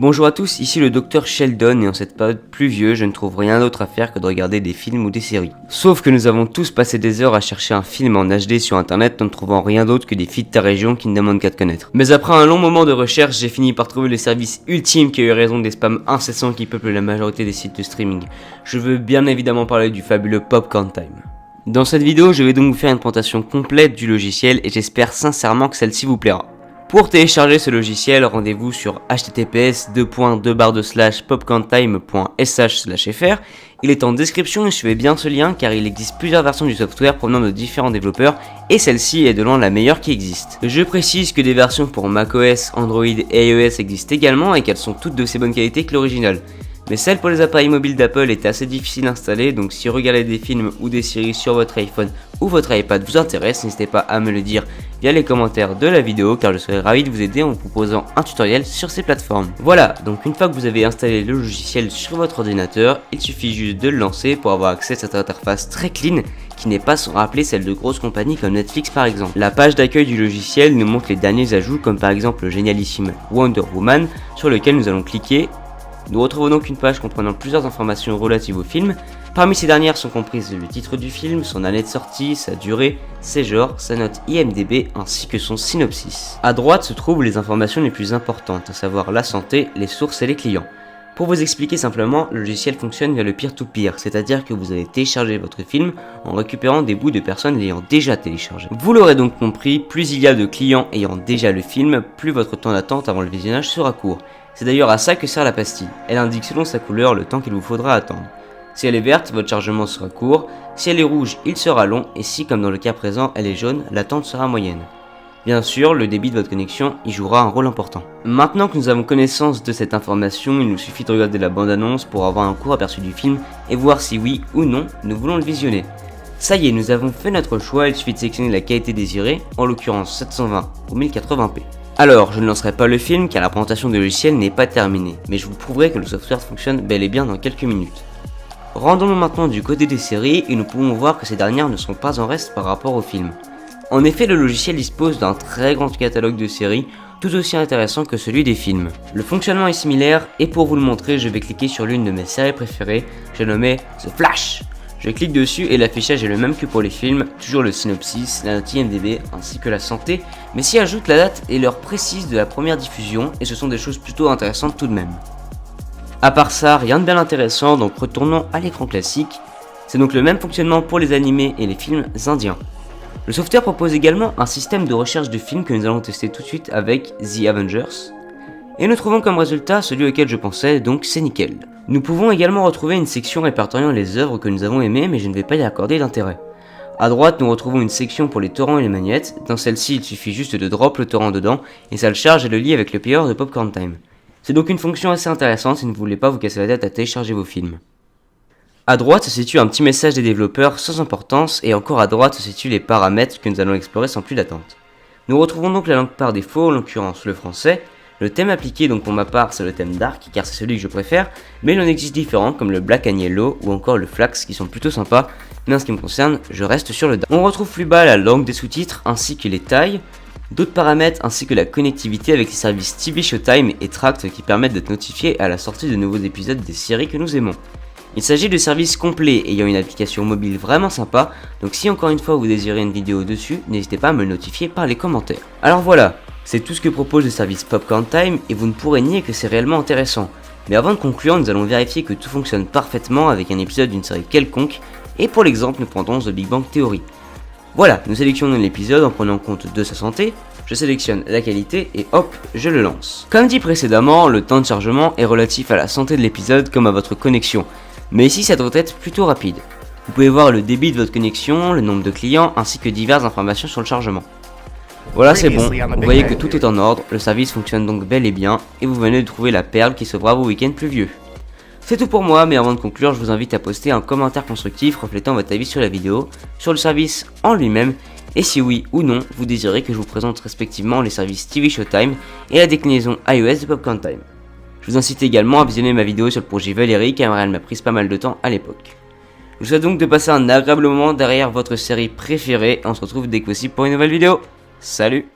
Bonjour à tous, ici le docteur Sheldon et en cette période pluvieuse, je ne trouve rien d'autre à faire que de regarder des films ou des séries. Sauf que nous avons tous passé des heures à chercher un film en HD sur internet en ne trouvant rien d'autre que des filles de ta région qui ne demandent qu'à te connaître. Mais après un long moment de recherche, j'ai fini par trouver le service ultime qui a eu raison des spams incessants qui peuplent la majorité des sites de streaming. Je veux bien évidemment parler du fabuleux Popcorn Time. Dans cette vidéo, je vais donc vous faire une présentation complète du logiciel et j'espère sincèrement que celle-ci vous plaira. Pour télécharger ce logiciel, rendez-vous sur https://popcorntime.sh/fr. Il est en description et suivez bien ce lien car il existe plusieurs versions du software provenant de différents développeurs et celle-ci est de loin la meilleure qui existe. Je précise que des versions pour macOS, Android et iOS existent également et qu'elles sont toutes de aussi bonne qualité que l'original. Mais celle pour les appareils mobiles d'Apple est assez difficile à installer, donc si regarder des films ou des séries sur votre iPhone ou votre iPad vous intéresse, n'hésitez pas à me le dire via les commentaires de la vidéo car je serai ravi de vous aider en vous proposant un tutoriel sur ces plateformes. Voilà, donc une fois que vous avez installé le logiciel sur votre ordinateur, il suffit juste de le lancer pour avoir accès à cette interface très clean qui n'est pas sans rappeler celle de grosses compagnies comme Netflix par exemple. La page d'accueil du logiciel nous montre les derniers ajouts comme par exemple le génialissime Wonder Woman sur lequel nous allons cliquer. Nous retrouvons donc une page comprenant plusieurs informations relatives au film. Parmi ces dernières sont comprises le titre du film, son année de sortie, sa durée, ses genres, sa note IMDb ainsi que son synopsis. À droite se trouvent les informations les plus importantes, à savoir la santé, les sources et les clients. Pour vous expliquer simplement, le logiciel fonctionne via le peer-to-peer, c'est-à-dire que vous allez télécharger votre film en récupérant des bouts de personnes l'ayant déjà téléchargé. Vous l'aurez donc compris, plus il y a de clients ayant déjà le film, plus votre temps d'attente avant le visionnage sera court. C'est d'ailleurs à ça que sert la pastille. Elle indique selon sa couleur le temps qu'il vous faudra attendre. Si elle est verte, votre chargement sera court, si elle est rouge, il sera long, et si, comme dans le cas présent, elle est jaune, l'attente sera moyenne. Bien sûr, le débit de votre connexion y jouera un rôle important. Maintenant que nous avons connaissance de cette information, il nous suffit de regarder la bande-annonce pour avoir un court aperçu du film et voir si oui ou non nous voulons le visionner. Ça y est, nous avons fait notre choix, il suffit de sélectionner la qualité désirée, en l'occurrence 720 ou 1080p. Alors, je ne lancerai pas le film car la présentation du logiciel n'est pas terminée, mais je vous prouverai que le software fonctionne bel et bien dans quelques minutes. Rendons-nous maintenant du côté des séries et nous pouvons voir que ces dernières ne sont pas en reste par rapport au film. En effet, le logiciel dispose d'un très grand catalogue de séries, tout aussi intéressant que celui des films. Le fonctionnement est similaire et pour vous le montrer, je vais cliquer sur l'une de mes séries préférées, j'ai nommé The Flash. Je clique dessus et l'affichage est le même que pour les films, toujours le synopsis, la note IMDb ainsi que la santé, mais s'y ajoute la date et l'heure précise de la première diffusion et ce sont des choses plutôt intéressantes tout de même. À part ça, rien de bien intéressant, donc retournons à l'écran classique. C'est donc le même fonctionnement pour les animés et les films indiens. Le software propose également un système de recherche de films que nous allons tester tout de suite avec The Avengers. Et nous trouvons comme résultat celui auquel je pensais, donc c'est nickel. Nous pouvons également retrouver une section répertoriant les œuvres que nous avons aimées mais je ne vais pas y accorder d'intérêt. A droite nous retrouvons une section pour les torrents et les magnettes, dans celle-ci il suffit juste de drop le torrent dedans et ça le charge et le lie avec le player de Popcorn Time. C'est donc une fonction assez intéressante si vous ne voulez pas vous casser la tête à télécharger vos films. A droite se situe un petit message des développeurs sans importance et encore à droite se situent les paramètres que nous allons explorer sans plus d'attente. Nous retrouvons donc la langue par défaut, en l'occurrence le français. Le thème appliqué, donc pour ma part, c'est le thème Dark, car c'est celui que je préfère, mais il en existe différents comme le Black and Yellow ou encore le Flax qui sont plutôt sympas, mais en ce qui me concerne, je reste sur le Dark. On retrouve plus bas la langue des sous-titres ainsi que les tailles, d'autres paramètres ainsi que la connectivité avec les services TV Showtime et Tract qui permettent d'être notifiés à la sortie de nouveaux épisodes des séries que nous aimons. Il s'agit de services complets ayant une application mobile vraiment sympa, donc si encore une fois vous désirez une vidéo dessus, n'hésitez pas à me le notifier par les commentaires. Alors voilà, c'est tout ce que propose le service Popcorn Time et vous ne pourrez nier que c'est réellement intéressant. Mais avant de conclure, nous allons vérifier que tout fonctionne parfaitement avec un épisode d'une série quelconque, et pour l'exemple nous prendrons The Big Bang Theory. Voilà, nous sélectionnons l'épisode en prenant compte de sa santé, je sélectionne la qualité et hop, je le lance. Comme dit précédemment, le temps de chargement est relatif à la santé de l'épisode comme à votre connexion. Mais ici ça doit être plutôt rapide. Vous pouvez voir le débit de votre connexion, le nombre de clients, ainsi que diverses informations sur le chargement. Voilà, c'est bon, vous voyez que tout est en ordre, le service fonctionne donc bel et bien, et vous venez de trouver la perle qui sauvera vos week-ends pluvieux. C'est tout pour moi, mais avant de conclure, je vous invite à poster un commentaire constructif reflétant votre avis sur la vidéo, sur le service en lui-même, et si oui ou non, vous désirez que je vous présente respectivement les services TV Showtime et la déclinaison iOS de Popcorn Time. Je vous incite également à visionner ma vidéo sur le projet Valérie car elle m'a pris pas mal de temps à l'époque. Je vous souhaite donc de passer un agréable moment derrière votre série préférée et on se retrouve dès que possible pour une nouvelle vidéo. Salut!